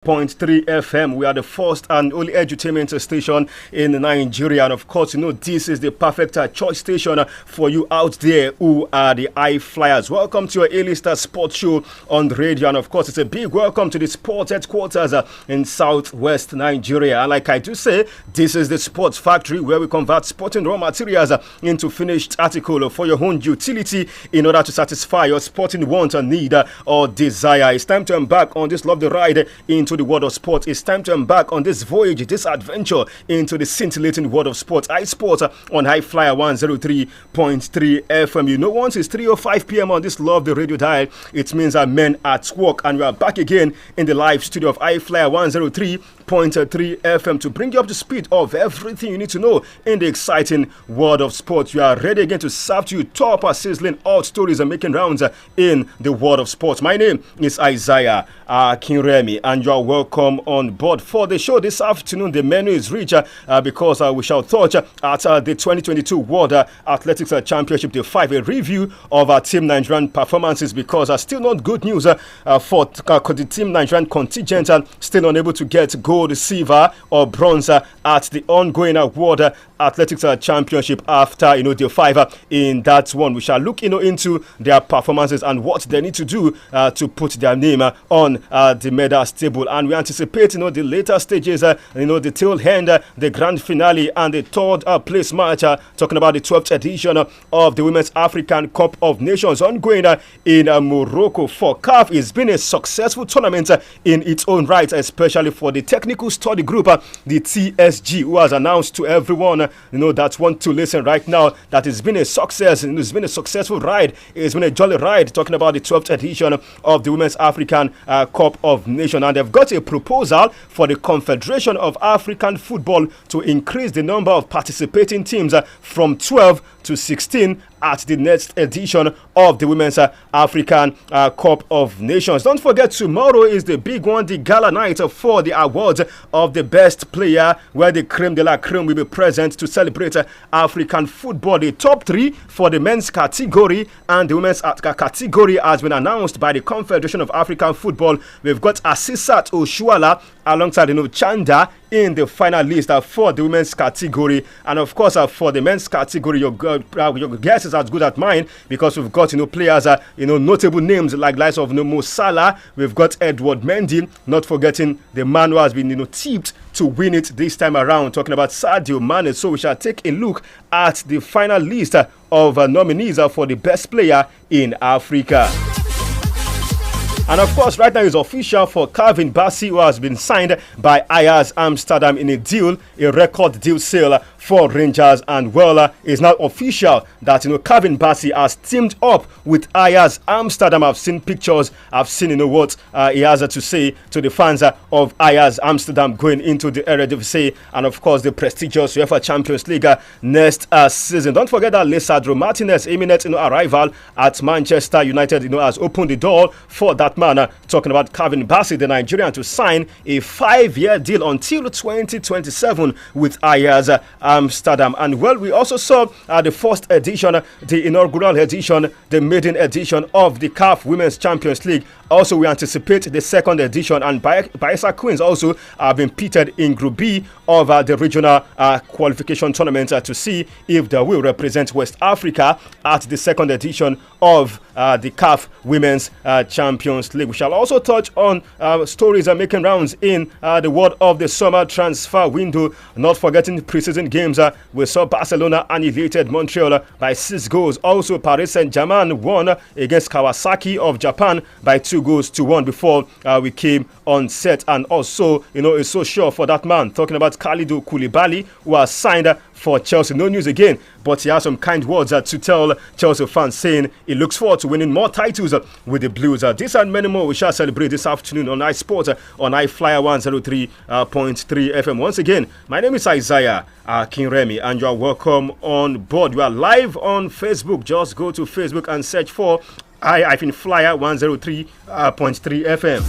FM. We are the first and only edutainment station in Nigeria. And of course, this is the perfect choice station for you out there who are the I-FLIERs. Welcome to your A-Lister sports show on the radio. And of course, it's a big welcome to the sports headquarters in southwest Nigeria. And like I do say, this is the sports factory where we convert sporting raw materials into finished article for your own utility in order to satisfy your sporting want and need or desire. It's time to embark on this lovely ride into the world of sport. It's time to embark on this voyage, this adventure into the scintillating world of sport. iSport on I-FLIER 103.3 FM. Once it's 3:05 p.m. on this lovely radio dial, it means our men at work, and we are back again in the live studio of I-FLIER 103.3 FM to bring you up to speed of everything you need to know in the exciting world of sports. We are ready again to serve to you top sizzling hot stories and making rounds in the world of sports. My name is Isaiah Akinremi, and you are welcome on board for the show this afternoon. The menu is rich because we shall touch at the 2022 World Athletics Championship Day 5, a review of our Team Nigerian performances, because still not good news for the Team Nigerian contingent, still unable to get gold, silver or bronze at the ongoing World Athletics Championship after Day 5 in that one. We shall look into their performances and what they need to do to put their name on the medal table, and we anticipate the later stages, the tail end, the grand finale, and the third place match, talking about the 12th edition of the Women's African Cup of Nations ongoing in Morocco. For CAF, it's been a successful tournament in its own right, especially for the technical study group, the TSG, who has announced to everyone that want to listen right now that it's been a success. It's been a successful ride. It's been a jolly ride, talking about the 12th edition of the Women's African Cup of Nations, and they've got a proposal for the Confederation of African Football to increase the number of participating teams from 12 to 16 at the next edition of the Women's African Cup of Nations. Don't forget, tomorrow is the big one, the gala night for the awards of the best player, where the creme de la creme will be present to celebrate African football. The top three for the men's category and the women's category has been announced by the Confederation of African Football. We've got Asisat Oshuala alongside Chanda in the final list for the women's category, and of course for the men's category, your guess is as good as mine, because we've got players, notable names like likes of Mo Salah. We've got Edward Mendy, not forgetting the man who has been tipped to win it this time around, talking about Sadio Mane. So we shall take a look at the final list of nominees for the best player in Africa. And of course, right now it's official for Calvin Bassey, who has been signed by Ajax Amsterdam in a record deal sale for Rangers. And it's now official that Calvin Bassey has teamed up with Ajax Amsterdam. I've seen pictures, I've seen what he has to say to the fans of Ajax Amsterdam going into the Eredivisie and of course the prestigious UEFA Champions League next season. Don't forget that Lisandro Martinez, imminent arrival at Manchester United, has opened the door for that man. Talking about Calvin Bassey, the Nigerian, to sign a 5-year deal until 2027 with Ajax Amsterdam. And we also saw the first edition, the inaugural edition, the maiden edition of the CAF Women's Champions League. Also, we anticipate the second edition, and Bayelsa Queens also have been pitted in Group B of the regional qualification tournament to see if they will represent West Africa at the second edition of the CAF Women's Champions League. We shall also touch on stories making rounds in the world of the summer transfer window. Not forgetting preseason games. We saw Barcelona annihilated Montreal by 6 goals. Also, Paris Saint-Germain won against Kawasaki of Japan by 2-1 before we came on set. And also, it's so sure for that man. Talking about Kalidou Koulibaly, who has signed for Chelsea. No news again, but he has some kind words to tell Chelsea fans, saying he looks forward to winning more titles with the Blues. This and many more we shall celebrate this afternoon on iSport on I-FLIER 103.3 FM. Once again, my name is Isaiah Akinremi, and you are welcome on board. You are live on Facebook. Just go to Facebook and search for I-FLIER 103.3 FM.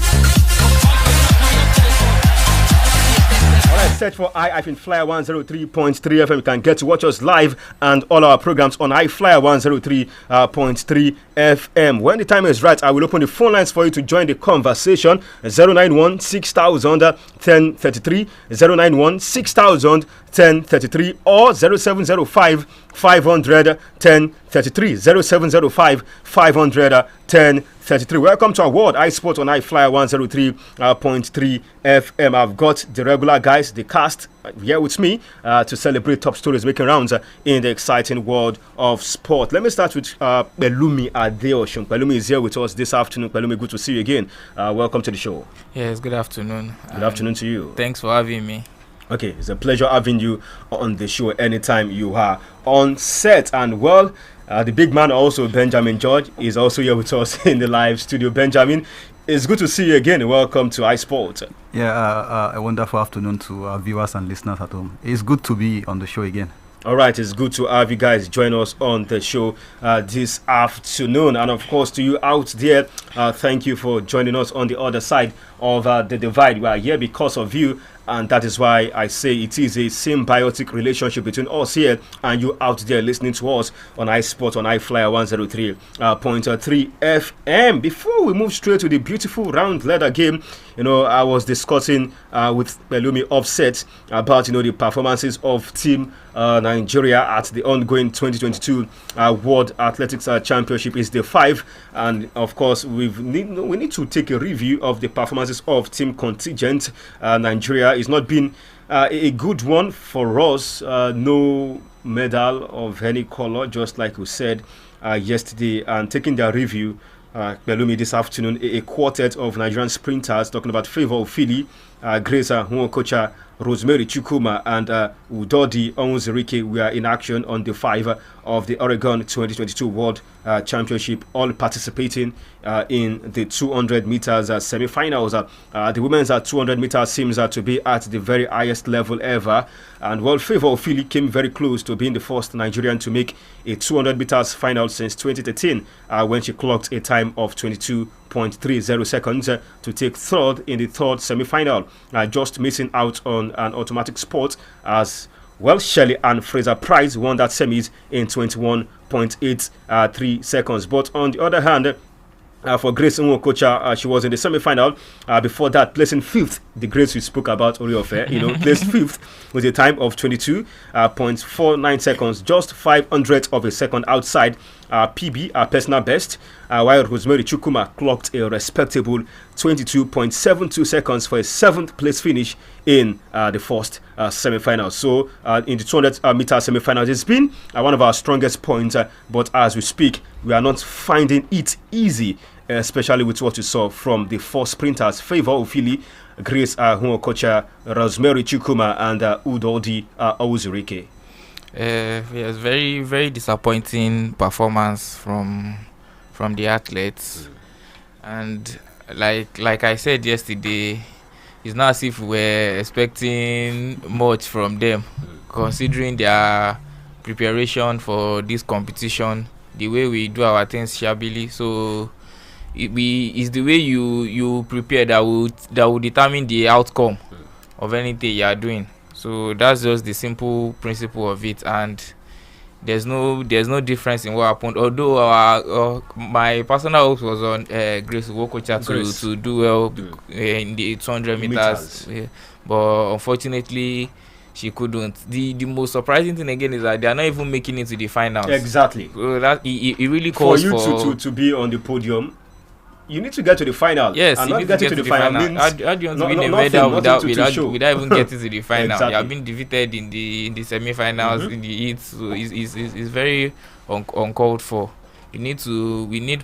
search for I-FLIER 103.3 FM. You can get to watch us live and all our programs on I-FLIER 103.3 FM. When the time is right, I will open the phone lines for you to join the conversation. 091 6000 1033, 091 6000 1033, or 0705 500 1033, 0705 500 1033. Welcome to our world iSport on I-FLIER 103.3 FM. I've got the regular guys, the cast, here with me to celebrate top stories making rounds in the exciting world of sport. Let me start with Pelumi Adeosun. Pelumi is here with us this afternoon. Pelumi, good to see you again. Welcome to the show. Yes, good afternoon. Good afternoon to you. Thanks for having me. Okay, it's a pleasure having you on the show anytime you are on set. And well, the big man also, Benjamin George, is also here with us in the live studio. Benjamin, it's good to see you again. Welcome to iSport. Yeah, a wonderful afternoon to our viewers and listeners at home. It's good to be on the show again. All right, it's good to have you guys join us on the show this afternoon. And of course, to you out there, thank you for joining us on the other side of the divide. We are here because of you. And that is why I say it is a symbiotic relationship between us here and you out there listening to us on iSport on I-FLIER 103.3 FM. Before we move straight to the beautiful round leather game, I was discussing with Pelumi Offset about, the performances of Team Nigeria at the ongoing 2022 World Athletics Championship. Is the 5, and of course we need to take a review of the performances of Team Contingent Nigeria. It's not been a good one for us. No medal of any color, just like we said yesterday. And taking their review, Belumi, this afternoon, a quartet of Nigerian sprinters, talking about Favour Ofili, Grace Nwokocha, Rosemary Chukwuma, and Udodi Onwuzurike were in action on the 5 of the Oregon 2022 World Championship, all participating in the 200 meters semi-finals. The women's 200 meters seems to be at the very highest level ever, and well, Favour Ofili came very close to being the first Nigerian to make a 200 meters final since 2013 when she clocked a time of 22.30 seconds to take third in the third semi-final, just missing out on an automatic spot as well. Shelley and Fraser Price won that semis in 21.83 seconds. But on the other hand, for Grace Nwokocha, she was in the semi-final. Before that, placing 5th, the Grace we spoke about, Oriofe, placed 5th with a time of 22.49 seconds, just 500th of a second outside PB, personal best, while Rosemary Chukwuma clocked a respectable 22.72 seconds for a 7th place finish in the first semi-final. So in the 200 meter semi-finals, it's been one of our strongest points, but as we speak, we are not finding it easy, especially with what you saw from the 4 sprinters: Favour Ofili, Grace Nwokocha, Rosemary Chukwuma, and Udodi Onwuzurike. Yes, very, very disappointing performance from the athletes, and like I said yesterday, it's not as if we're expecting much from them, considering their preparation for this competition, the way we do our things shabbily. So it's the way you prepare that will determine the outcome of anything you are doing. So that's just the simple principle of it, and there's no difference in what happened. Although my personal hopes was on Grace Nwokocha to do well in the 200 meters. But unfortunately she couldn't. The most surprising thing again is that they are not even making it to the finals. Exactly. So that it really calls for you to be on the podium. You need to get to the final. Yes, and you not need to get to the final. How do you want to win a medal without even getting to the final? Exactly. You have been defeated in the semi-finals, in the heats. So it's very uncalled for. We need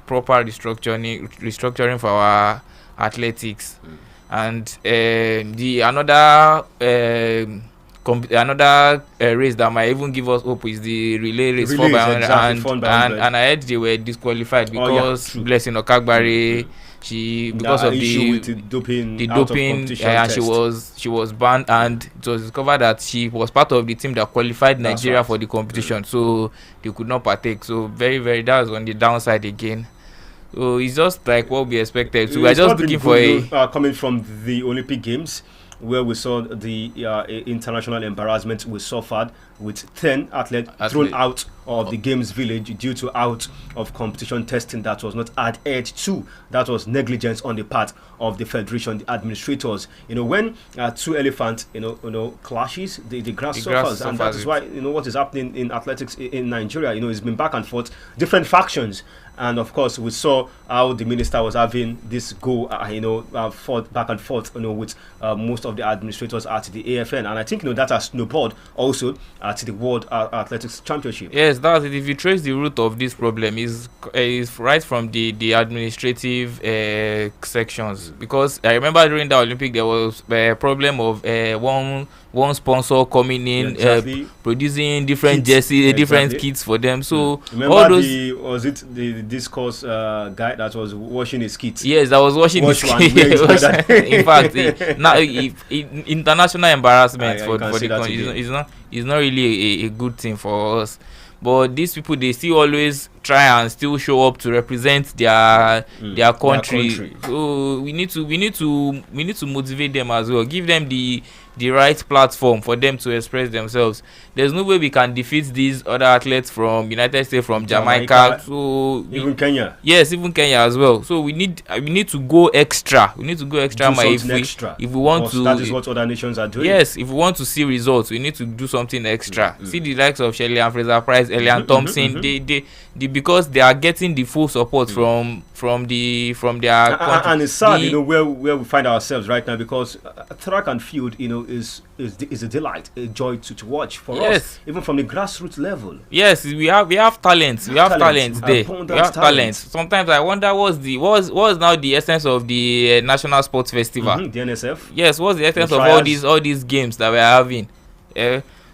proper restructuring for our athletics, and another race that might even give us hope is the relay race, 4x100, and I heard they were disqualified because Blessing Okagbare, because of the doping, and she was banned, and it was discovered that she was part of the team that qualified Nigeria for the competition, so they could not partake. So very, very, that was on the downside again. So it's just like what we expected. So we're just looking for coming from the Olympic Games. where we saw the international embarrassment we suffered with 10 athletes thrown out of the games village due to out of competition testing that was not adhered to. That was negligence on the part of the federation, the administrators. When two elephants, clashes, the grass suffers, and that is why what is happening in athletics in Nigeria. It's been back and forth, different factions. And of course, we saw how the minister was having this go, fought back and forth, with most of the administrators at the AFN, and I think that has snowballed also at the World Athletics Championship. Yes, that's it. If you trace the root of this problem, is right from the administrative sections, because I remember during the Olympic there was a problem of one sponsor coming in, producing different jerseys, different kits for them. So remember all those, the discourse guy that was washing his kits? Yes, that was washing his kits. In fact, international embarrassment for the country is not really a good thing for us. But these people, they still always try and still show up to represent their country. So we need to motivate them as well. Give them the right platform for them to express themselves. There's no way we can defeat these other athletes from United States, from Jamaica. So even Kenya. Yes, even Kenya as well. So we need to go extra. We need to go extra if we want to. That is what other nations are doing. Yes, if we want to see results, we need to do something extra. See the likes of Shelley and Fraser Price, Elian Thompson. They because they are getting the full support from their country. And it's sad, where we find ourselves right now, because track and field, is a delight, a joy to watch for us, even from the grassroots level. Yes, we have talents. We have talents there. We have talents. Sometimes I wonder what's now the essence of the National Sports Festival. The NSF. Yes, what's the essence of all these games that we're having?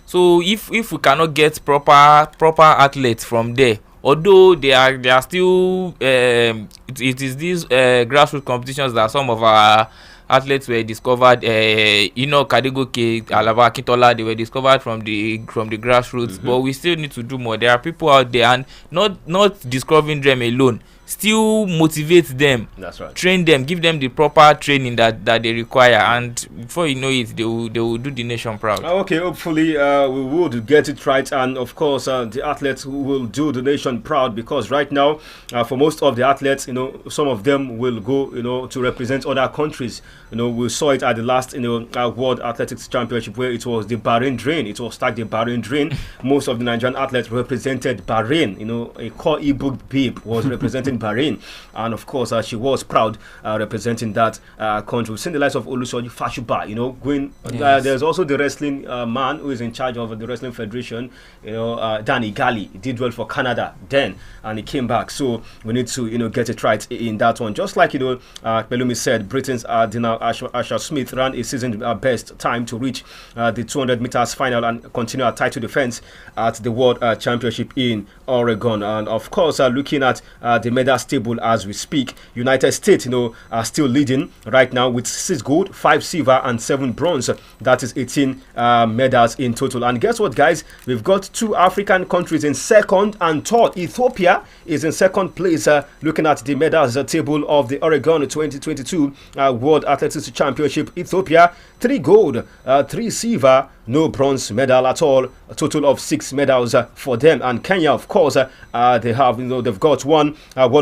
So if we cannot get proper athletes from there, although they are still it is these grassroots competitions that some of our athletes were discovered. Kadegoke, Alaba, Akintola, they were discovered from the grassroots. But we still need to do more. There are people out there, and not discovering them alone. Still motivate them. That's right. Train them, give them the proper training that they require, and before you know it, they will do the nation proud. Okay, hopefully we would get it right, and of course the athletes will do the nation proud, because right now for most of the athletes, some of them will go, to represent other countries. We saw it at the last, World Athletics Championship, where it was the Bahrain Drain. It was tagged the Bahrain Drain. Most of the Nigerian athletes represented Bahrain. A core ebook babe was representing Bahrain, and of course she was proud representing that country. We've seen the likes of Olusoji Fashuba, going. Yes. There's also the wrestling man who is in charge of the wrestling federation. Danny Gali did well for Canada then, and he came back. So we need to get it right in that one. Just like Pelumi said, Britain's Asher Smith ran a season best time to reach the 200 meters final and continue a title defense at the World Championship in Oregon. And of course, looking at the medal table as we speak, United States, are still leading right now with 6 gold, 5 silver, and 7 bronze. That is 18 medals in total. And guess what, guys? We've got 2 African countries in second and third. Ethiopia is in second place. Looking at the medals table of the Oregon 2022 World Athletics Championship, Ethiopia 3 gold, 3 silver, no bronze medal at all. A total of 6 medals for them. And Kenya, of course, they have, they've got 1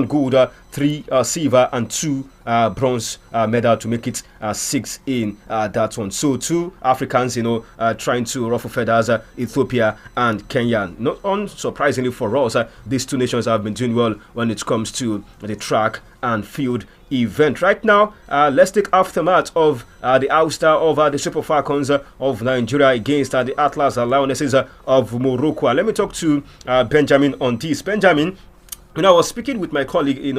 gold, 3 silver, and 2 bronze medal to make it 6 in that one. So 2 Africans, trying to ruffle feathers, Ethiopia and Kenya. Not unsurprisingly for us, these 2 nations have been doing well when it comes to the track and field event. Right now, let's take aftermath of the ouster of the Super Falcons of Nigeria against the Atlas Lionesses of Morocco. Let me talk to Benjamin on this. Benjamin, I was speaking with my colleague, in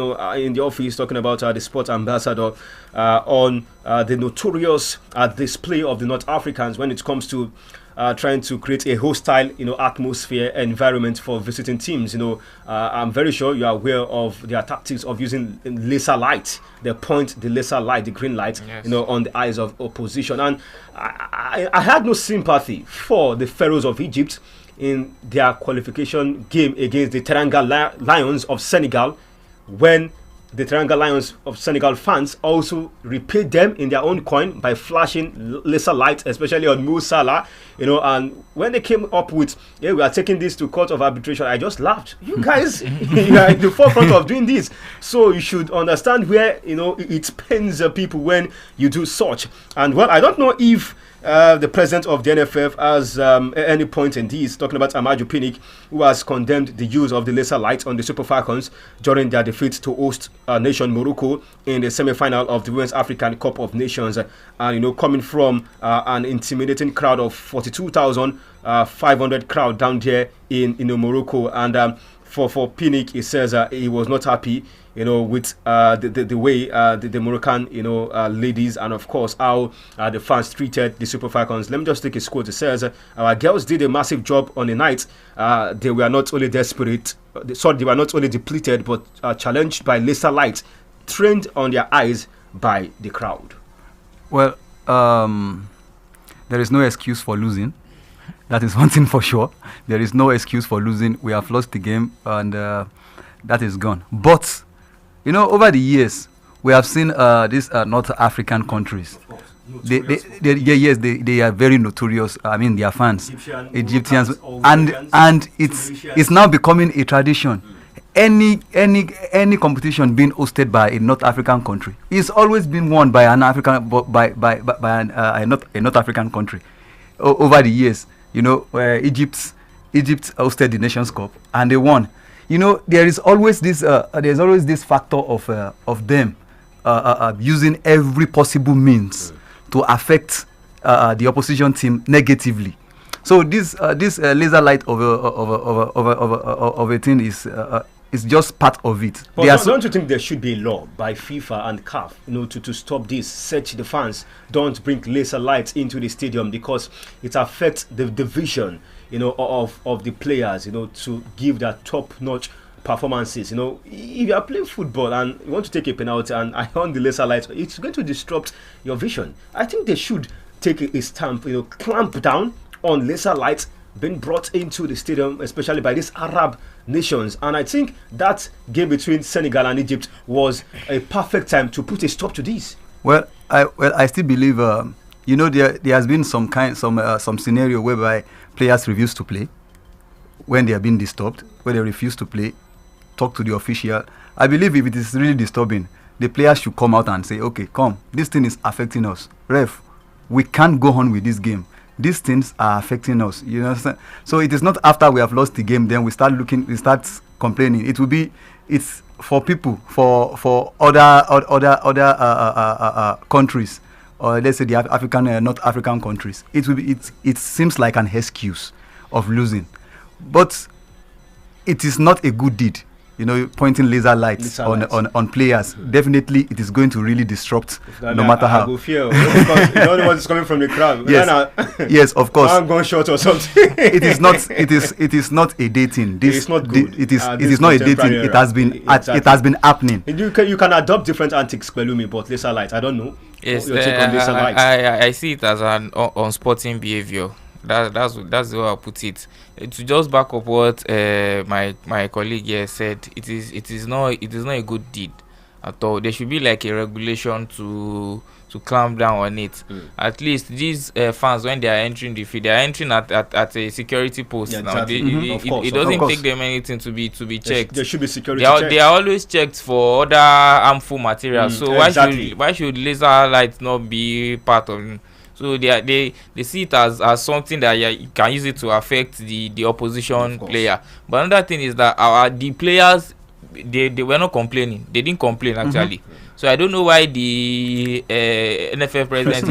the office, talking about the sports ambassador on the notorious display of the North Africans when it comes to trying to create a hostile, atmosphere environment for visiting teams. I'm very sure you are aware of their tactics of using laser light. They point the laser light, the green light, yes, on the eyes of opposition. And I had no sympathy for the Pharaohs of Egypt in their qualification game against the Teranga Lions of Senegal, when the Teranga Lions of Senegal fans also repaid them in their own coin by flashing laser lights, especially on Mo Salah. And when they came up with, we are taking this to court of arbitration, I just laughed. You guys, you are in the forefront of doing this. So you should understand where, it pains people when you do such. And well, I don't know if the president of the NFF has at any point in this, talking about Amaju Pinnick, who has condemned the use of the laser lights on the Super Falcons during their defeat to host nation Morocco in the semi-final of the Women's African Cup of Nations. And coming from an intimidating crowd of 42,500 crowd down there in Morocco. And for Pinnick, he says he was not happy with the way the Moroccan, ladies, and of course how the fans treated the Super Falcons. Let me just take his quote. It says, "Our girls did a massive job on the night. They were not only desperate, they were not only depleted, but challenged by laser lights trained on their eyes by the crowd." Well, there is no excuse for losing. That is one thing for sure. There is no excuse for losing. We have lost the game, and that is gone. But over the years, we have seen these North African countries. They are very notorious. I mean, their fans, Egyptians, and it's now becoming a tradition. Any competition being hosted by a North African country, it's always been won by an African, by a North African country. Over the years, where Egypt hosted the Nations Cup and they won. There is always this factor of them using every possible means to affect the opposition team negatively. So this laser light of a thing is just part of it. But don't you think there should be a law by FIFA and CAF, to stop this? Search the fans. Don't bring laser lights into the stadium because it affects the vision, of the players, to give their top-notch performances. If you are playing football and you want to take a penalty and I on the laser lights, it's going to disrupt your vision. I think they should take a stamp, clamp down on laser lights being brought into the stadium, especially by these Arab nations. And I think that game between Senegal and Egypt was a perfect time to put a stop to this. Well, I still believe there has been some scenario whereby players refuse to play when they are being disturbed, where they refuse to play, talk to the official. I believe if it is really disturbing, the players should come out and say, okay, come, this thing is affecting us. Ref, we can't go on with this game. These things are affecting us. You understand? So it is not after we have lost the game, then we start complaining. It's for people, for other countries, or let's say the African, North African countries. It seems like an excuse of losing, but it is not a good deed. Pointing laser lights on players. Definitely, it is going to really disrupt, no matter how. I go fear because you don't know what is coming from the crowd. Yes, of course. I'm going short or something. It is not a dating. It's not good. It is not a dating. It has been happening. You can adopt different antics, Pelumi, but laser lights. I don't know. Yes, I see it as an unsporting behavior. That's the way I put it. To just back up what my colleague here said, it is not a good deed at all. There should be like a regulation to clamp down on it. At least these fans, when they are entering the field, they are entering at a security post. Yeah, now exactly. It doesn't take them anything to be checked. There should be security. They are always checked for other harmful materials. So why should laser lights not be part of it? So they see it as something that you can use it to affect the opposition player. But another thing is that the players they were not complaining. They didn't complain actually. So I don't know why the NFF president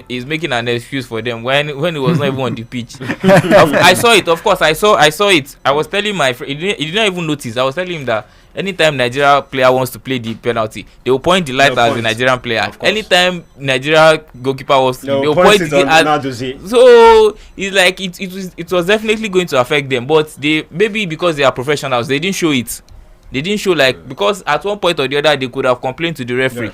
is making an excuse for them when he was not even on the pitch. I saw it. Of course, I saw it. I was telling my friend. He didn't even notice. I was telling him that anytime Nigeria player wants to play the penalty, they will point the light at the Nigerian player. Anytime Nigeria goalkeeper wants to, they will point it at. So it's like it was definitely going to affect them. But maybe because they are professionals, they didn't show it. They didn't show because at one point or the other they could have complained to the referee.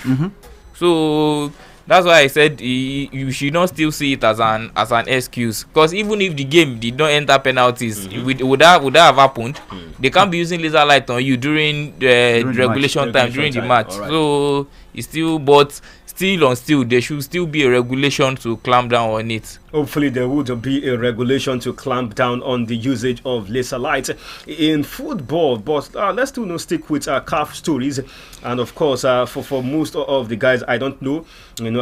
So That's why I said you should not still see it as an excuse, because even if the game did not enter penalties, would that have happened? They can't be using laser light on you during the regulation time, during the match. Right. So it's still, but still there should still be a regulation to clamp down on it. Hopefully there would be a regulation to clamp down on the usage of laser light in football. But let's still stick with CAF stories. And of course, for most of the guys, I don't know,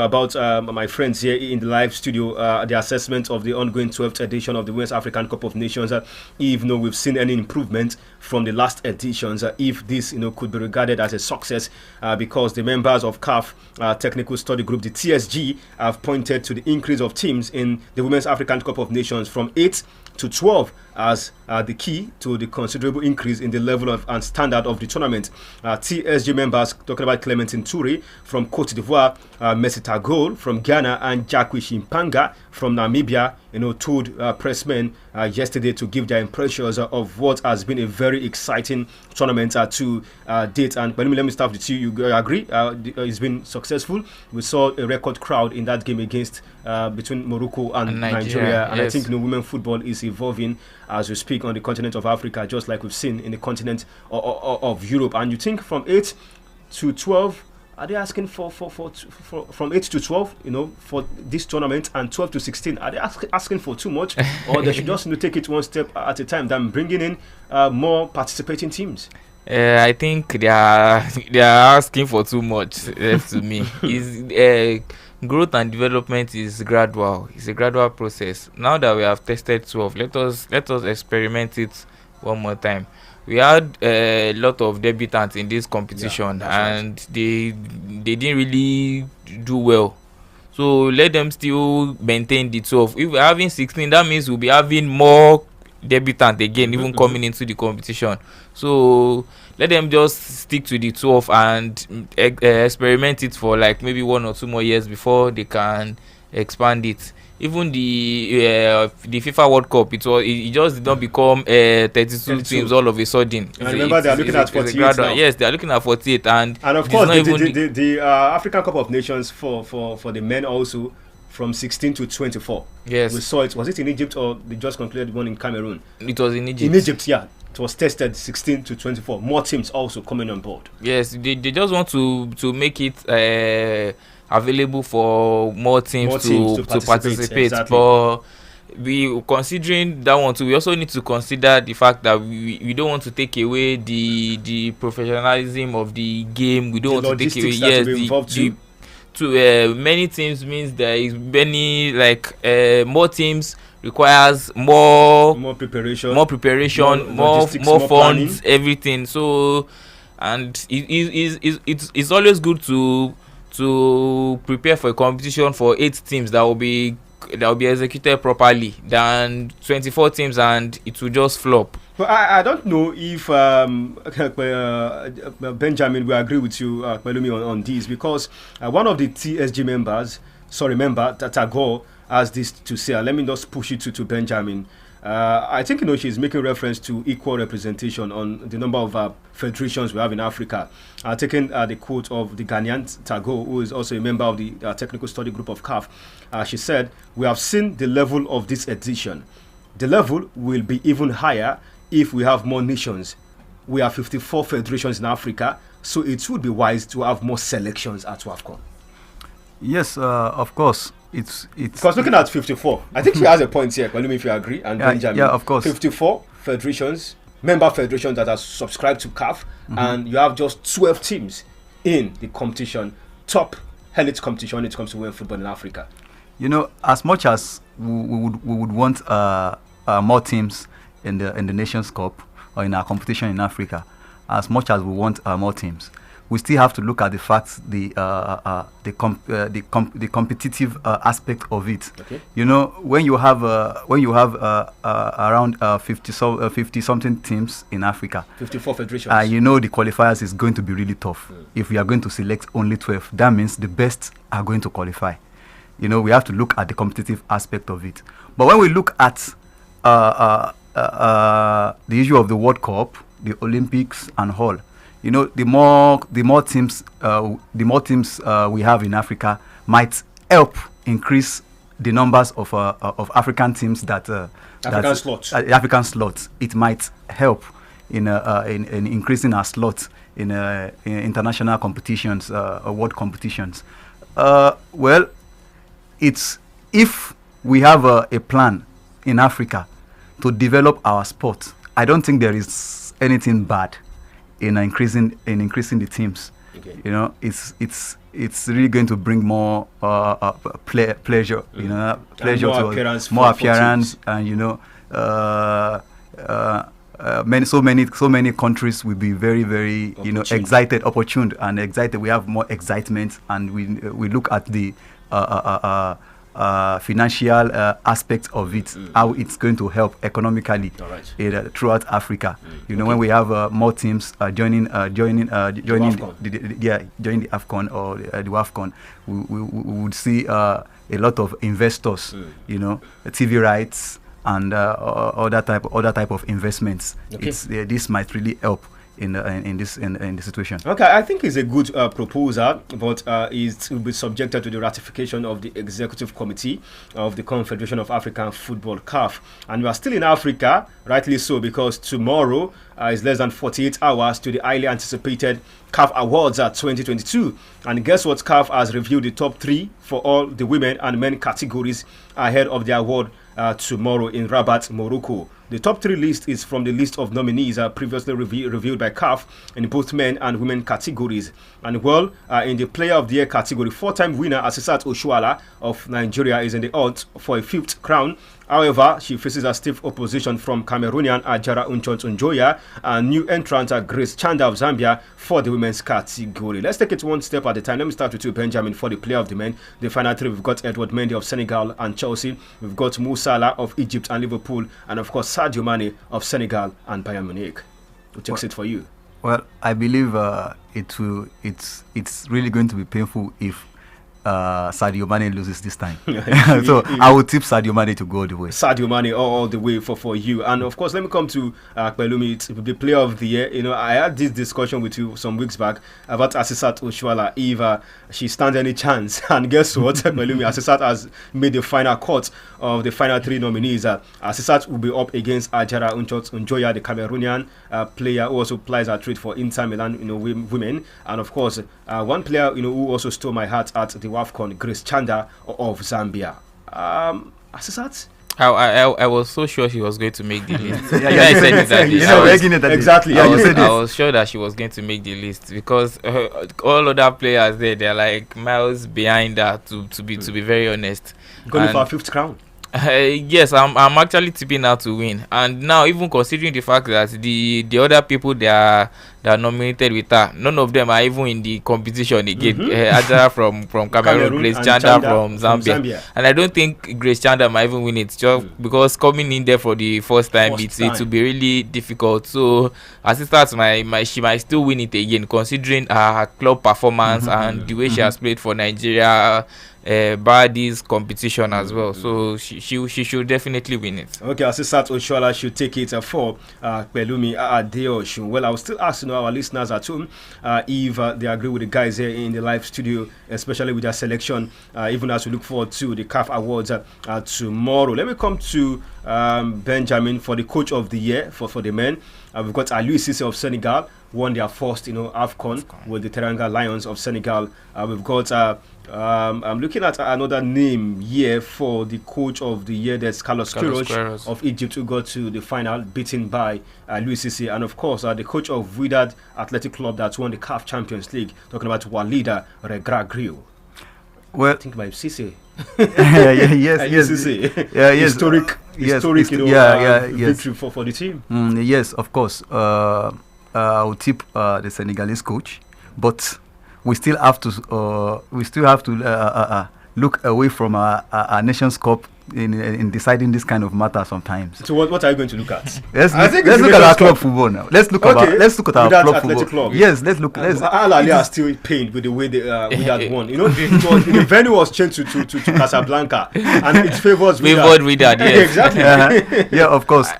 about my friends here in the live studio, the assessment of the ongoing 12th edition of the Women's African Cup of Nations. If we've seen any improvement from the last editions, if this could be regarded as a success, because the members of CAF Technical Study Group, the TSG, have pointed to the increase of teams in the Women's African Cup of Nations from 8 to 12 as the key to the considerable increase in the level of and standard of the tournament. TSG members, talking about Clementine Toure from Cote d'Ivoire, Mesita Gol from Ghana, and Jacques Chimpanga from Namibia, told pressmen yesterday to give their impressions of what has been a very exciting tournament to date. And let me start with you. You agree? It's been successful. We saw a record crowd in that game against between Morocco and Nigeria. And yes. I think women football is evolving as we speak on the continent of Africa, just like we've seen in the continent of Europe. And you think from 8 to 12, are they asking for from 8 to 12, for this tournament, and 12 to 16? Are they asking for too much, or they should just take it one step at a time than bringing in more participating teams? I think they are asking for too much. To me, growth and development is gradual. It's a gradual process. Now that we have tested 12, let us experiment it one more time. We had a lot of debutants in this competition, and right. they didn't really do well. So let them still maintain the 12. If we're having 16, that means we'll be having more debutants again, even coming into the competition. So let them just stick to the 12 and experiment it for like maybe 1 or 2 more years before they can expand it. Even the FIFA World Cup, it just did not become 32 teams all of a sudden. And remember, they are looking at 48 now. Yes, they are looking at 48, and of course the African Cup of Nations for the men also from 16 to 24. Yes, we saw it. Was it in Egypt, or they just concluded one in Cameroon? It was in Egypt. In Egypt, yeah. It was tested 16 to 24. More teams also coming on board. Yes, they just want to make it available for more teams to participate. Exactly. But we, considering that one too, we also need to consider the fact that we don't want to take away the professionalism of the game. We don't want to take away many teams means there is many more teams requires more preparation, more funds, planning. Everything. So, and it's always good to prepare for a competition for 8 teams that will be executed properly than 24 teams and it will just flop. Well, I don't know if Benjamin will agree with you, on this, because one of the TSG member Tatago, has this to say. Let me just push it to Benjamin. I think she's making reference to equal representation on the number of federations we have in Africa. Taking the quote of the Ghanaian Tago, who is also a member of the technical study group of CAF. She said, "We have seen the level of this edition. The level will be even higher if we have more nations. We have 54 federations in Africa, so it would be wise to have more selections at WAFCON." Yes, of course. It's because looking at 54, I think she has a point here. Let me if you agree. And Benjamin, yeah, of course. 54 federations, member federations that are subscribed to CAF, and you have just 12 teams in the competition, top elite competition when it comes to women's football in Africa. As much as we would want more teams in the Nations Cup or in our competition in Africa, as much as we want more teams, we still have to look at the facts, the competitive aspect of it. Okay. When you have around 50 something teams in Africa, 54 federations. The qualifiers is going to be really tough. If we are going to select only 12, that means the best are going to qualify. We have to look at the competitive aspect of it. But when we look at the issue of the World Cup, the Olympics, and all, the more teams we have in Africa, might help increase the numbers of African teams that African slots. It might help in increasing our slots in international competitions, world competitions. Well, it's if we have a plan in Africa to develop our sport, I don't think there is anything bad in increasing the teams. Okay. You know, it's really going to bring more pleasure. You know, pleasure more to appearance, more for appearance, teams. and you know, so many countries will be very opportuned and excited. We have more excitement, and we look at the financial aspect of it, how it's going to help economically throughout Africa. You know, when we have more teams joining the AFCON or the WAFCON, we would see a lot of investors, you know, TV rights and other type of investments. Okay. This might really help in the situation. Okay, I think it's a good proposal, but it will be subjected to the ratification of the Executive Committee of the Confederation of African Football, CAF. And we are still in Africa, rightly so, because tomorrow is less than 48 hours to the highly anticipated CAF Awards 2022. And guess what? CAF has reviewed the top 3 for all the women and men categories ahead of the award tomorrow in Rabat, Morocco. The top 3 list is from the list of nominees previously reviewed by CAF in both men and women categories. And well, in the Player of the Year category, 4-time winner Asisat Oshuala of Nigeria is in the hunt for a 5th crown. However, she faces a stiff opposition from Cameroonian Ajara Unchot-Unjoya and new entrant Grace Chanda of Zambia for the women's category. Let's take it one step at a time. Let me start with you, Benjamin, for the Player of the Men. The final 3, we've got Edward Mendy of Senegal and Chelsea. We've got Mo Salah of Egypt and Liverpool. And of course, Sadio Mane of Senegal and Bayern Munich. Who takes it for you? Well, I believe it's really going to be painful if Sadio Mane loses this time. So I would tip Sadio Mane to go all the way. Sadio Mane all the way for you. And of course, let me come to Pelumi, the Player of the Year. You know, I had this discussion with you some weeks back about Asisat Oshuala, if she stands any chance. And guess what? Pelumi, Asisat has made the final cut of the final 3 nominees. Asisat will be up against Ajara Unchot-Unjoya, the Cameroonian player who also plays a trade for Inter Milan, you know, women. And of course, one player, you know, who also stole my heart at the WAFCON, Grace Chanda of Zambia. Asisat? I was so sure she was going to make the list. I said it that day. You know, exactly. I was sure that she was going to make the list because all other players they're like miles behind her. To be very honest. Going for a 5th crown. Yes, I'm actually tipping her to win, and now even considering the fact that the other people they are nominated with her, none of them are even in the competition again. Ajara from Cameroon, Grace Chanda from Zambia, and I don't think Grace Chanda might even win it just because coming in there for the first time it will be really difficult. So Asisat she might still win it again considering her club performance and the way she has played for Nigeria. By this competition as well, so she should definitely win it. Okay, Asisat Oshuala should take it for Pelumi Adeosun. Well, I will still ask our listeners at home if they agree with the guys here in the live studio, especially with their selection, even as we look forward to the CAF Awards tomorrow. Let me come to Benjamin for the Coach of the Year for the men. We've got Aliou Cisse of Senegal, won their first, AFCON with the Teranga Lions of Senegal. We've got I'm looking at another name here for the Coach of the Year. There's Carlos Queiroz of Egypt, who got to the final, beaten by Aliou Cisse. And of course, the coach of Wydad Athletic Club that won the CAF Champions League, talking about Walida Regragrio. Well, I think by Cisse. Yes. Historic, victory for the team. Yes, of course. I will tip the Senegalese coach, but we still have to look away from our Nations Cup in deciding this kind of matter sometimes. So what are you going to look at? Let's look at our club football now. Let's look at our club football. Club. Yes, let's look. Al Ali are still pained with the way they Wydad won. You know, the venue was changed to Casablanca, and it favors Wydad. Yes. Exactly. Yeah, of course.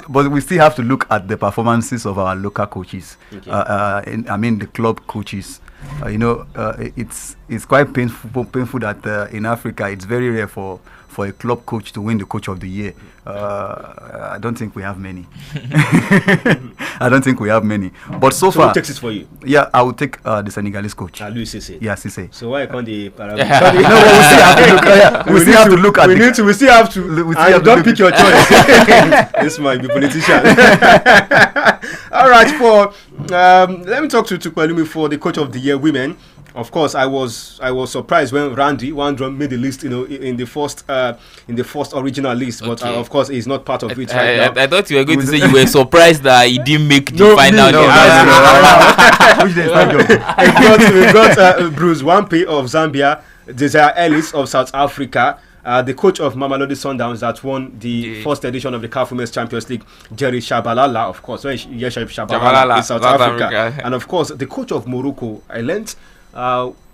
But we still have to look at the performances of our local coaches. Okay. I mean the club coaches. It's quite painful that in Africa it's very rare for a club coach to win the coach of the year. I don't think we have many. I don't think we have many. But so far, who takes it for you? Yeah, I would take the Senegalese coach. Louis Cisse. Yeah, Cisse. So why can't the No, we still have to look at. We still have to. Don't pick your choice. This might be politician. All right, let me talk to Tukpalumi for the coach of the year women. Of course, I was surprised when Randy Wandrum made the list, in the first original list, but Okay. Of course he's not part of it right now. I thought you were going to say you were surprised that he didn't make the final. We've got Bruce Wampe of Zambia, Desire Ellis of South Africa, the coach of Mamelodi Sundowns that won the first edition of the CAF Women's Champions League, Jerry Shabalala, of course. Shabalala in South Africa. And of course, the coach of Morocco, I learned,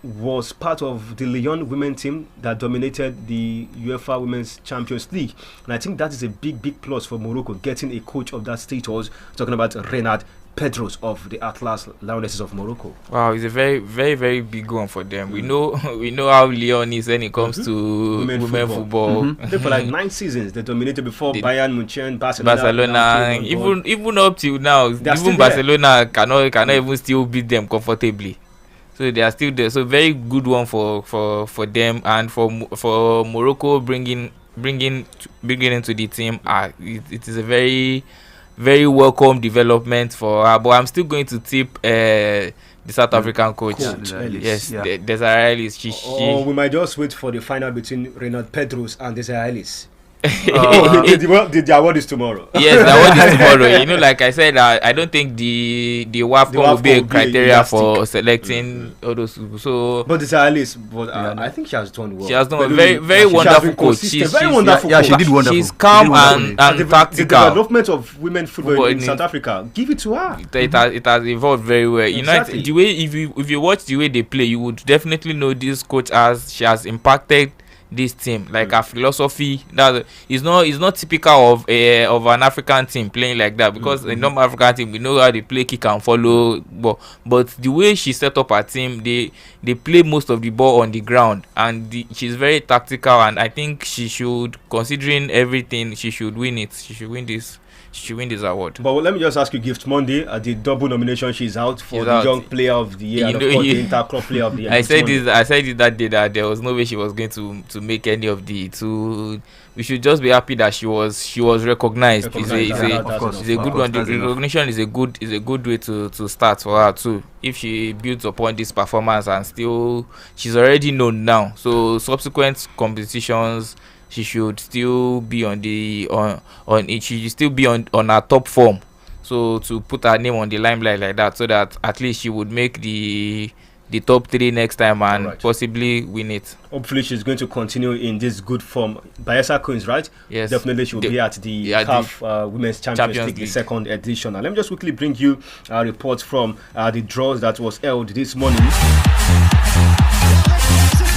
was part of the Lyon women team that dominated the UEFA Women's Champions League. And I think that is a big plus for Morocco, getting a coach of that status. Talking about Renard Pedros of the Atlas Lionesses of Morocco. Wow, it's a very, very, very big one for them. We know how Lyon is when it comes to women football. For like 9 seasons, they dominated before Bayern Munich, Barcelona, even up till now, even Barcelona cannot even still beat them comfortably. So they are still there. So very good one for them, and for Morocco bringing into the team. It is a very, very welcome development for her. But I'm still going to tip the South African coach. Yes, Desire Ellis. We might just wait for the final between Renard Pedros and Desire Ellis. The award is tomorrow. Yes, the award is tomorrow. Like I said, I don't think the WAFCON will be a criteria for selecting all those people. So, but it's Alice. But I think she has done well. She has done a very, very wonderful coach. She's very wonderful. Yeah, she did wonderful. She's calm and tactical. The development of women football in South Africa, give it to her. It has evolved very well. Exactly. The way if you watch the way they play, you would definitely know this coach she has impacted this team. Like her philosophy that is not typical of an African team playing like that, because a normal African team, we know how they play kick and follow, but the way she set up her team, they play most of the ball on the ground, and she's very tactical, and I think she should, considering everything, she should win it. She should win this award. But let me just ask you, Gift Monday, the double nomination, she's out for the Young Player of the Year and of course the Interclub Player of the Year. I said it that day that there was no way she was going to make any of the two. We should just be happy that she was recognized. It's a good one. The recognition is a good way to start for her too. If she builds upon this performance and still, she's already known now. So subsequent competitions, she should still be she should still be on her top form. So to put her name on the limelight like that, so that at least she would make the top 3 next time and possibly win it. Hopefully she's going to continue in this good form. Bayelsa Queens, right? Yes. Definitely she will be at the CAF Women's Champions League, the second edition. And let me just quickly bring you a report from the draws that was held this morning.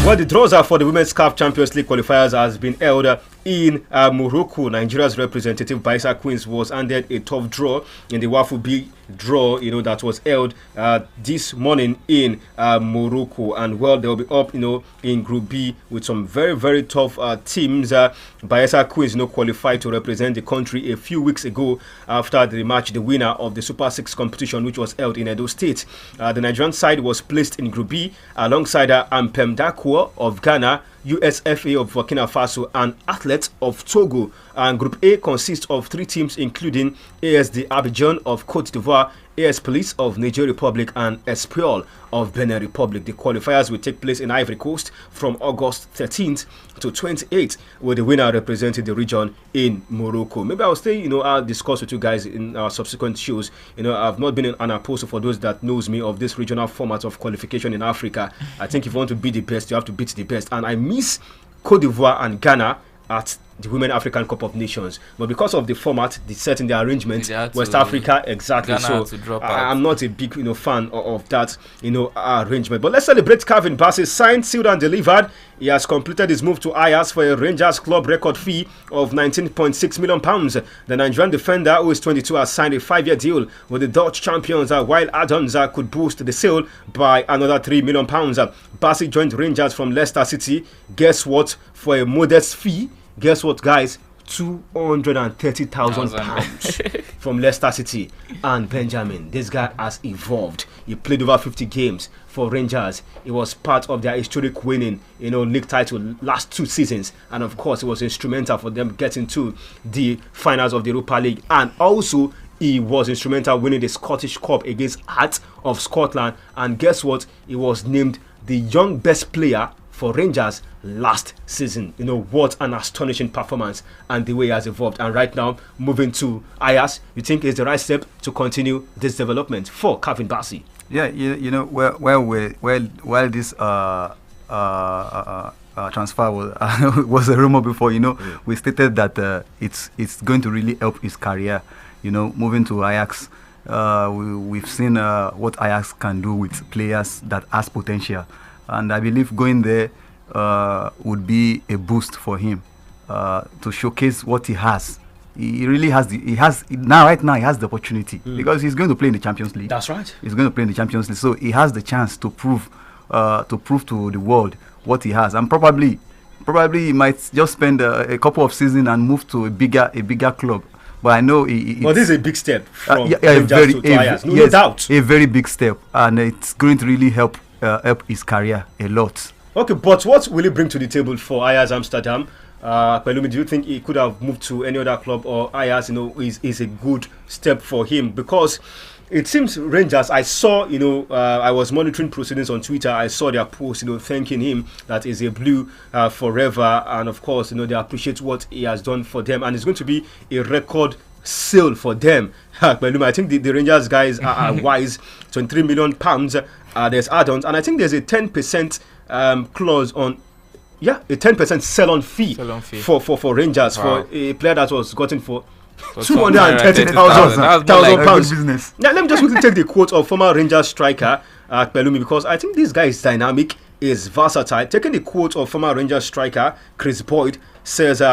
Well, the draws are for the Women's CAF Champions League qualifiers has been held in Morocco. Nigeria's representative Bayelsa Queens was handed a tough draw in the Wafu B draw, that was held this morning in Morocco. And well, they'll be up, in Group B with some very, very tough teams. Bayelsa Queens, qualified to represent the country a few weeks ago after the match, the winner of the Super 6 competition, which was held in Edo State. The Nigerian side was placed in Group B alongside Ampem Dakwa of Ghana, USFA of Burkina Faso, and Athletes of Togo. And Group A consists of 3 teams, including ASD Abidjan of Cote d'Ivoire, AS Police of Niger Republic, and Espriol of Benin Republic. The qualifiers will take place in Ivory Coast from August 13th to 28th, with the winner representing the region in Morocco. Maybe I'll stay, I'll discuss with you guys in our subsequent shows. I've not been an apostle, for those that knows me, of this regional format of qualification in Africa. I think if you want to be the best, you have to beat the best. And I miss Cote d'Ivoire and Ghana at the Women African Cup of Nations. But because of the format, the set in the arrangement, West to, Africa, exactly. Ghana So I'm not a big fan of that arrangement. But let's celebrate Calvin Bassey. Signed, sealed, and delivered. He has completed his move to Ajax for a Rangers club record fee of £19.6 million. The Nigerian defender, who is 22, has signed a 5-year deal with the Dutch champions, while add-ons could boost the sale by another £3 million. Bassey joined Rangers from Leicester City. Guess what? For a modest fee. Guess what, guys? £230,000 from Leicester City. And Benjamin, this guy has evolved. He played over 50 games for Rangers. He was part of their historic winning, league title last 2 seasons, and of course, he was instrumental for them getting to the finals of the Europa League. And also, he was instrumental winning the Scottish Cup against Hearts of Scotland. And guess what? He was named the young best player for Rangers last season. What an astonishing performance, and the way he has evolved. And right now, moving to Ajax, you think is the right step to continue this development for Calvin Bassey? Yeah, while this transfer was a rumor before, we stated that it's going to really help his career. Moving to Ajax, we've seen what Ajax can do with players that has potential. And I believe going there would be a boost for him to showcase what he has. He really has right now he has the opportunity because he's going to play in the Champions League. That's right. He's going to play in the Champions League, so he has the chance to prove to the world what he has. And probably he might just spend a couple of seasons and move to a bigger club. But I know this is a big step from to Ajax. No doubt. A very big step, and it's going to really help his career a lot. Okay, but what will he bring to the table for Ajax Amsterdam? Pelumi, do you think he could have moved to any other club, or Ajax, is a good step for him? Because it seems Rangers, I saw, I was monitoring proceedings on Twitter. I saw their post, thanking him that is a blue forever, and of course, they appreciate what he has done for them, and it's going to be a record sale for them. Pelumi, I think the Rangers guys are wise. £23 million. There's add-ons, and I think there's a 10% clause on. Yeah, a 10% sell-on fee for Rangers. Wow. For a player that was gotten for £230,000 business. Now, let me just quickly take the quote of former Rangers striker Pelumi, because I think this guy is dynamic, is versatile. Taking the quote of former Rangers striker Chris Boyd, says,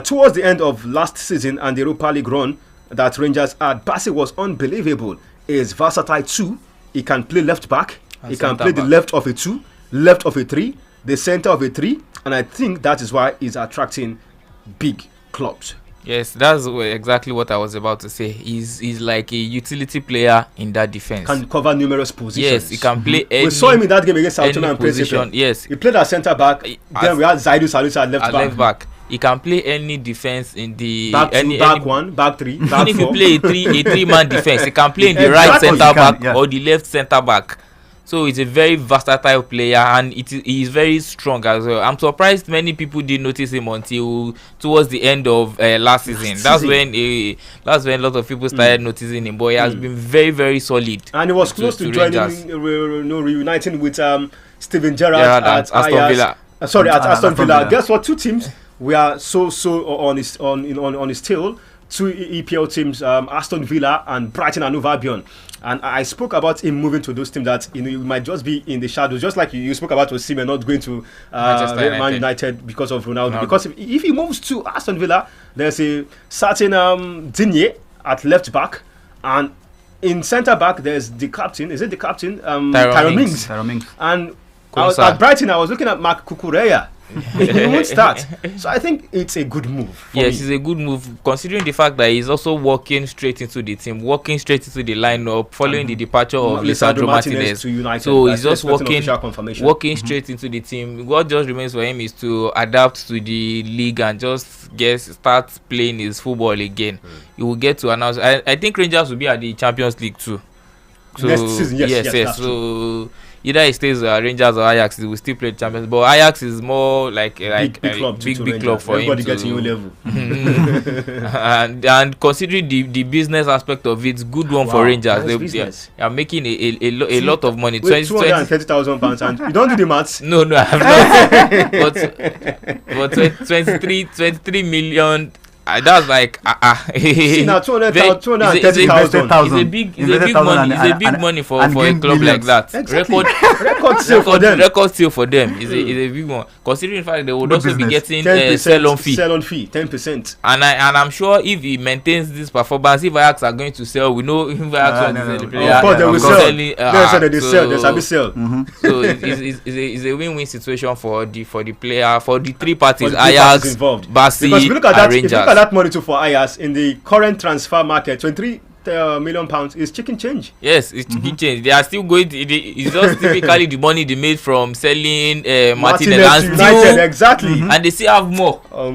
towards the end of last season and the Europa League run that Rangers had, Bassey was unbelievable. He is versatile too. He can play left back. He can play the left of a 2, left of a 3, the center of a 3, and I think that is why he's attracting big clubs. Yes, that's exactly what I was about to say. He's like a utility player in that defense. Can cover numerous positions. Yes, he can play any. We saw him in that game against Southampton and position. Yes, he played at centre back. Then we had Zaidu Salusa at left back. He can play any defense in the back 1, back 3, back 4. Even if you play a three-man defense, he can play in the right centre back or the left centre back. So he's a very versatile player, and he is very strong as well. I'm surprised many people didn't notice him until towards the end of last season. That's when a lot of people started noticing him. But he has been very, very solid. And he was close to joining, reuniting with Steven Gerrard at Aston Villa. At Aston Villa. Guess what? 2 teams we are so on his tail. 2 EPL teams, Aston Villa and Brighton and Hove Albion. And I spoke about him moving to those teams that you might just be in the shadows, just like you spoke about Osimhen not going to Man United because of Ronaldo. Because if he moves to Aston Villa, there's a certain Digne at left back, and in centre back there's the captain. Is it the captain? Tyrone Mings. And at Brighton, I was looking at Mark Cucurella. He won't start. So I think it's a good move. Yes, it's a good move, considering the fact that he's also walking straight into the team, walking straight into the lineup, following the departure of Lisandro Martinez to United. So he's just walking straight into the team. What just remains for him is to adapt to the league and just start playing his football again. He will get to announce. I think Rangers will be at the Champions League too. So, next season, yes. So either he stays Rangers or Ajax, he will still play Champions. But Ajax is more like big club for everybody him. Everybody gets new level. and considering the business aspect of it, it's good one for Rangers. They are making a lot of money. 230,000 pounds, and you don't do the maths. No, I have not. but 23 million. That's like See, now 230,000. It's a big money for a club like that. Exactly. Record sale for them. Record sale for them is a big one. Considering the fact they would also be getting 10% sell-on fee, 10%. And I'm sure if he maintains this performance, if Ajax are going to sell, we know if Ajax want to sell the player. Of course they will sell. They sell. They shall be sell. So it's a win-win situation for the player, for the three parties, Ajax, Bassi, and Rangers. That money too for Ajax in the current transfer market, 23 million pounds is chicken change. Yes, it's chicken change. They are still going to it's just typically the money they made from selling Martinez United, exactly. And they still have more. All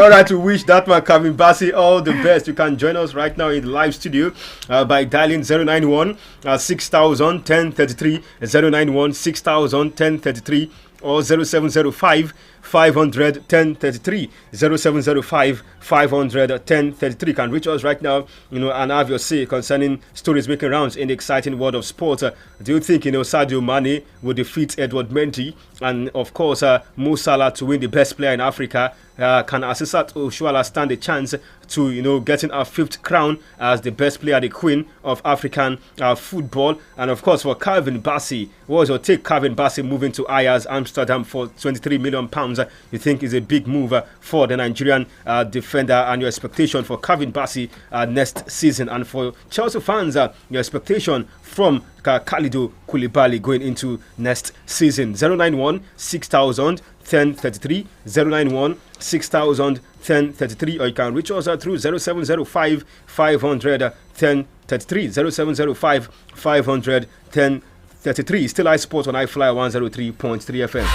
right, we wish that man Kevin Bassi all the best. You can join us right now in the live studio by dialing 091 6000 1033 091 6000 1033 or 0705 500 1033 0705 500 1033. Can reach us right now, and have your say concerning stories making rounds in the exciting world of sport. Do you think Sadio Mane will defeat Edward Mendy, and of course Mo Salah to win the best player in Africa? Can Asisat Oshoala stand a chance to getting our 5th crown as the best player, the queen of African football? And of course, for Calvin Bassey, what was your take? Calvin Bassey moving to Ajax Amsterdam for 23 million pounds. You think is a big move for the Nigerian defender, and your expectation for Calvin Bassey next season? And for Chelsea fans, your expectation from Kalidou Koulibaly going into next season? 091 6000 1033 091 6000 1033, or you can reach us through 0705 500 1033 0705 500 1033. Still iSports on I-FLIER 103.3 FM.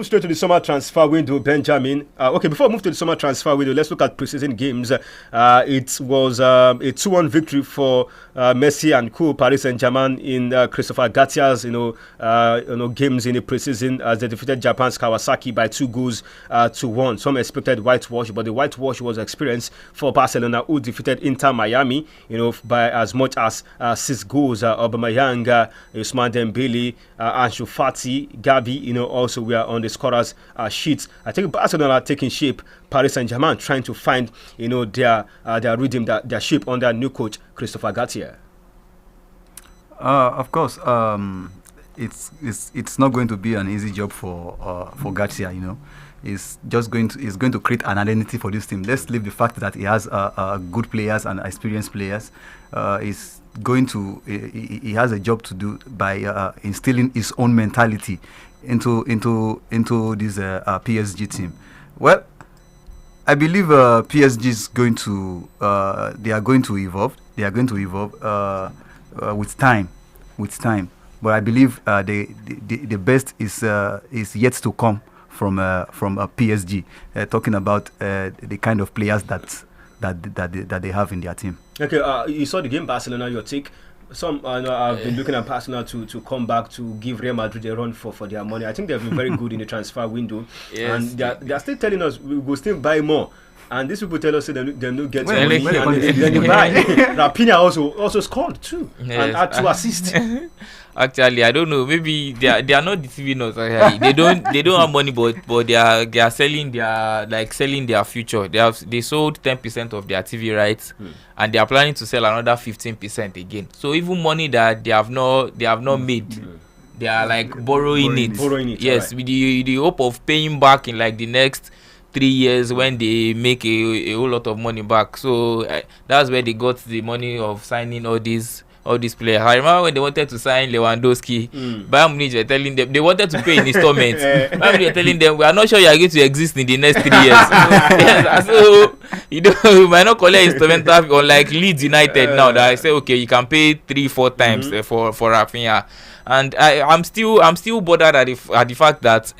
Straight to the summer transfer window, Benjamin. Before we move to the summer transfer window, let's look at preseason games. It was a 2-1 victory for Messi and co Paris Saint-Germain in Christopher Gattia's games in the preseason, as they defeated Japan's Kawasaki by 2-1. Some expected whitewash, but the whitewash was experienced for Barcelona, who defeated Inter Miami by as much as 6 goals. Aubameyang, Ousmane Dembele, Ansu Fati, Gavi also were on the scorers sheets. I think Barcelona are taking shape. Paris Saint-Germain trying to find their rhythm, their shape under new coach Christopher Gattier. Of course, it's not going to be an easy job for Gattier. It's going to create an identity for this team. Let's leave the fact that he has good players and experienced players. He has a job to do by instilling his own mentality into this PSG team. Well, I believe PSG is going to they are going to evolve. They are going to evolve with time. But I believe the best is yet to come from PSG. Talking about the kind of players that they have in their team. Okay, you saw the game Barcelona. Your take. Some I've been looking at Barcelona to come back to give Real Madrid a run for their money. I think they've been very good in the transfer window, and they are still telling us we will still buy more. And these people tell us that they don't get money, and then they buy. Rafinha also scored too, and had 2 assists. Actually, I don't know. Maybe they are not deceiving us. They don't have money, but they are selling their future. They sold 10% of their TV rights, and they are planning to sell another 15% again. So even money that they have not made, they are borrowing it. Yes, right. With the hope of paying back in the next 3 years when they make a whole lot of money back. So that's where they got the money of signing all these players. I remember when they wanted to sign Lewandowski, Bayern Munich were telling them they wanted to pay in installments. Bayern Munich were telling them, we are not sure you are going to exist in the next 3 years. So you might not collect instrumental unlike Leeds United now that I say okay you can pay 3-4 times for Rafinha, and I'm still bothered at the fact that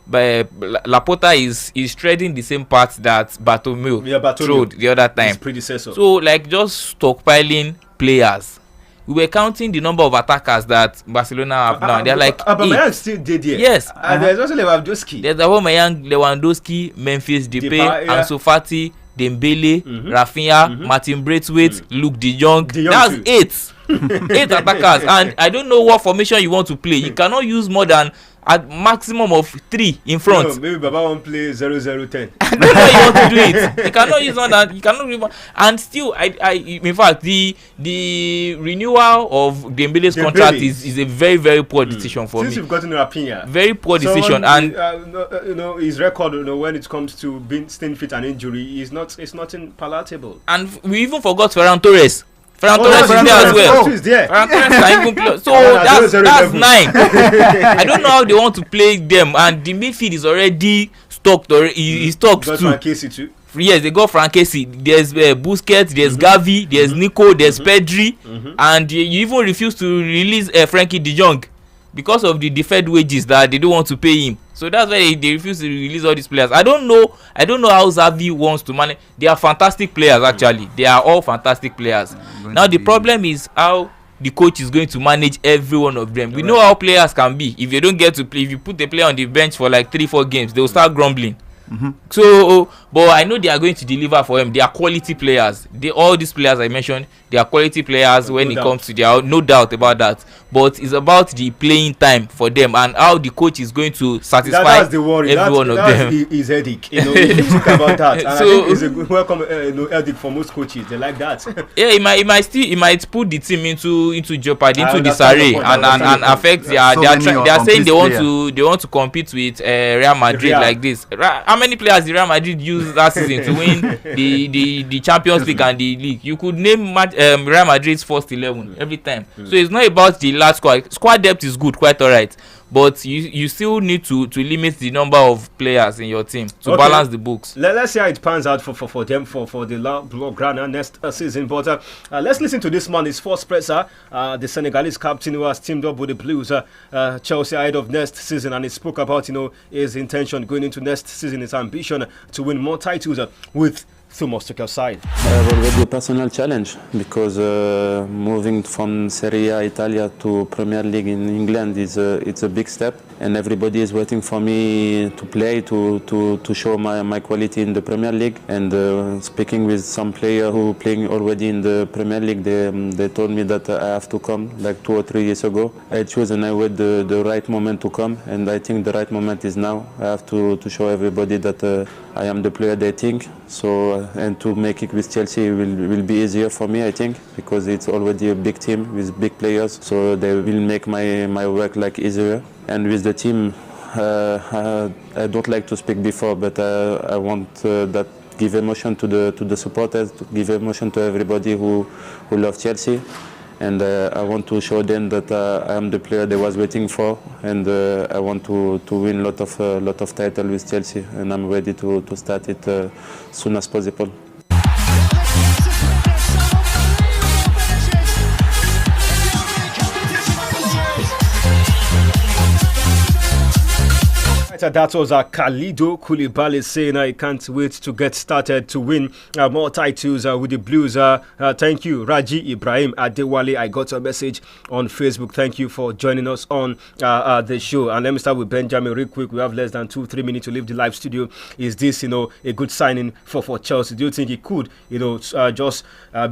but Laporta is treading the same path that Bartomeu trod the other time. His predecessor. So like just stockpiling players. We were counting the number of attackers that Barcelona have now. They're like Aubameyang still did here. Yes. And there's also Lewandowski. There's Aubameyang, Lewandowski, Memphis Depay, Ansu Fati, Dembele, Rafinha, Martin Braithwaite, Luke De Jong. That's 8. 8 attackers. And I don't know what formation you want to play. You cannot use more than at maximum of 3 in front. No, maybe Baba won't play 0-0-10. I don't know how you want to do it. You cannot use one that you cannot even. And still, in fact, the renewal of Dembele's contract is a very very poor decision for me. Since you've gotten Rafinha, very poor decision. And his record, when it comes to staying fit and injury, is not palatable. And we even forgot Ferran Torres. Ferran Torres is there as well. Ferran Torres can even play. So that's 9. I don't know how they want to play them, and the midfield is already stocked. Or he's stocked too. Yes, they got Frankesi. There's Busquets, there's Gavi, there's Nico, there's Pedri, and you even refuse to release Frankie De Jong because of the deferred wages that they don't want to pay him. So that's why they refuse to release all these players. I don't know how Xavi wants to manage. They are fantastic players actually. They are all fantastic players. Now the problem is how the coach is going to manage every one of them. We know how players can be. If they don't get to play, if you put the player on the bench for like 3-4 games, they will start grumbling. So but I know they are going to deliver for him. They are quality players. All these players I mentioned, they are quality players when it comes to their, no doubt about that. But it's about the playing time for them and how the coach is going to satisfy that's the worry. every one of them. That's his headache. You think about that. And so, I think it's a good welcome headache for most coaches. They like that. Yeah, he might put the team into jeopardy, into disarray, and affect they are saying they want to compete with Real Madrid like this. How many players did Real Madrid use last season to win the Champions League and the league? You could name Real Madrid's first 11 every time. So it's not about the last squad depth is good, quite alright, but you still need to limit the number of players in your team to balance the books. Let's see how it pans out for them for the Blaugrana next season. But let's listen to this man, his first presser, the Senegalese captain who has teamed up with the Blues, Chelsea ahead of next season, and he spoke about his intention going into next season, his ambition to win more titles with Thomas Tuchel's side. I have already a personal challenge because moving from Serie A Italia to Premier League in England it's a big step, and everybody is waiting for me to play to show my quality in the Premier League. And speaking with some player who playing already in the Premier League, they told me that I have to come like 2 or 3 years ago. I chose and I wait the right moment to come, and I think the right moment is now. I have to show everybody that I am the player they think. So and to make it with Chelsea will be easier for me, I think, because it's already a big team with big players. So they will make my work like easier. And with the team, I don't like to speak before, but I want that give emotion to the supporters, to give emotion to everybody who love Chelsea. And I want to show them that I am the player they was waiting for, and I want to win lot of titles with Chelsea, and I'm ready to start it soon as possible. That was Khalido Koulibaly saying I can't wait to get started to win more titles with the Blues. Thank you, Raji Ibrahim Adewale. I got a message on Facebook. Thank you for joining us on the show. And let me start with Benjamin real quick. We have less than 2-3 minutes to leave the live studio. Is this, a good signing for Chelsea? Do you think it could, just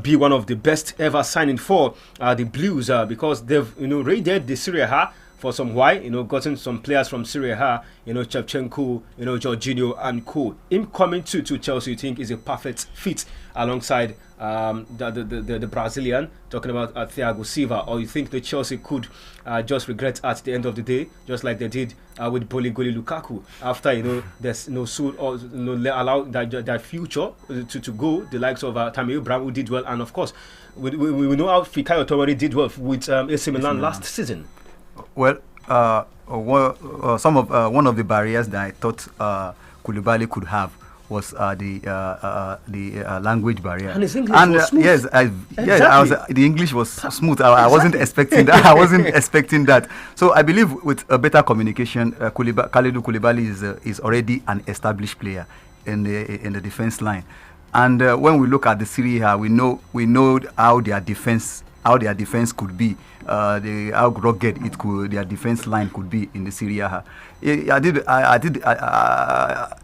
be one of the best ever signing for the Blues? Because they've, raided the Serie A for some while, gotten some players from Serie A, Shevchenko, Jorginho and co. Him coming to Chelsea, you think is a perfect fit alongside the Brazilian, talking about Thiago Silva, or you think the Chelsea could just regret at the end of the day, just like they did with Boligoli Lukaku, after there's no suit or allow that future to go, the likes of Tammy Abraham, who did well, and of course we know how Fikayo Tomori did well with AC Milan last season. Well, one of the barriers that I thought Koulibaly could have the language barrier. And his English was smooth. Yes, Exactly. the English was smooth. I wasn't expecting that. I wasn't expecting that. So I believe with a better communication, Kalidou Koulibaly is already an established player in the defense line. And when we look at the Serie A, we know how their defense could be, how rugged their defense line could be in the Serie A.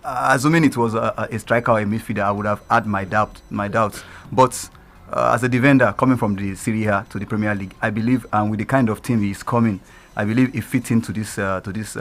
Assuming it was a striker or a midfielder, I would have had my doubts. But as a defender coming from the Serie A to the Premier League, I believe, and with the kind of team he's coming, I believe it fits into this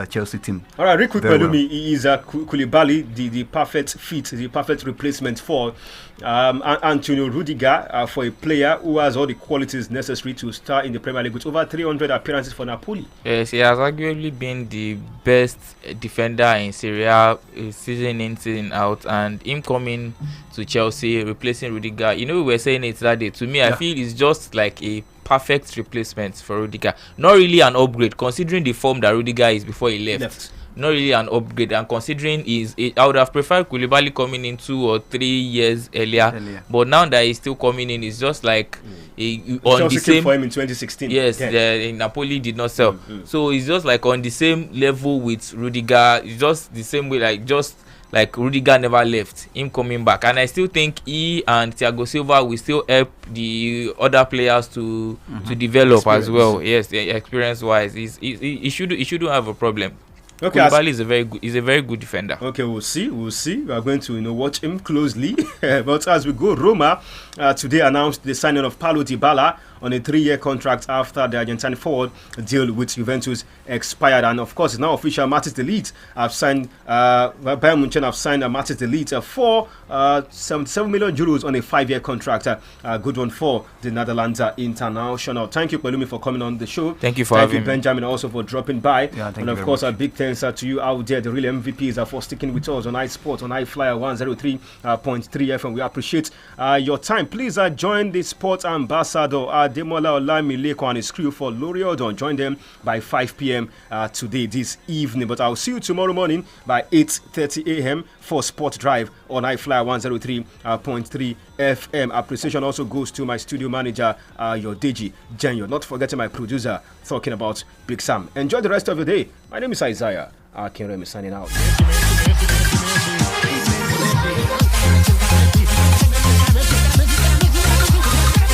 Chelsea team. All right, real quick, Pelumi, well. is Koulibaly the perfect fit, the perfect replacement for Antonio Rudiger, for a player who has all the qualities necessary to start in the Premier League with over 300 appearances for Napoli? Yes, he has arguably been the best defender in Serie A, season in, season out, and him coming to Chelsea, replacing Rudiger. You know, we were saying it that day. To me, I feel it's just like a perfect replacement for Rudiger. Not really an upgrade, considering the form that Rudiger is before he left. Not really an upgrade, and considering I would have preferred Koulibaly coming in 2 or 3 years earlier. But now that he's still coming in, it's just like on Chelsea the same. Came for him in 2016. Yes, Napoli did not sell. So it's just like on the same level with Rudiger. It's just the same way, like Rudiger never left, him coming back. And I still think he and Thiago Silva will still help the other players to develop as well. Yes, experience wise, he shouldn't have a problem. Okay, Koulibaly is a very good defender. Okay, we'll see. We are going to watch him closely. But as we go, Roma today announced the signing of Paulo Dybala on a 3-year contract after the Argentine forward deal with Juventus expired. And of course, it's now official. Matis de Ligt have signed, Bayern Munich have signed Matis de Ligt for 77 million euros on a 5-year contract. A good one for the Netherlands international. Thank you, Pelumi, for coming on the show. Thank you for having me. Benjamin, also for dropping by. Yeah, and of course, a big thanks to you out there, the real MVPs, for sticking with us on iSport, on I-FLIER 103.3 FM. We appreciate your time. Please join the sports ambassador Demola Olamileko and his crew for L'Oreal. Join them by 5 p.m. Today, this evening. But I'll see you tomorrow morning by 8:30 a.m. for Sport Drive on I-FLIER 103.3 FM. Appreciation also goes to my studio manager, Yodeji Jenyo. Not forgetting my producer, talking about Big Sam. Enjoy the rest of your day. My name is Isaiah Akinremi, signing out.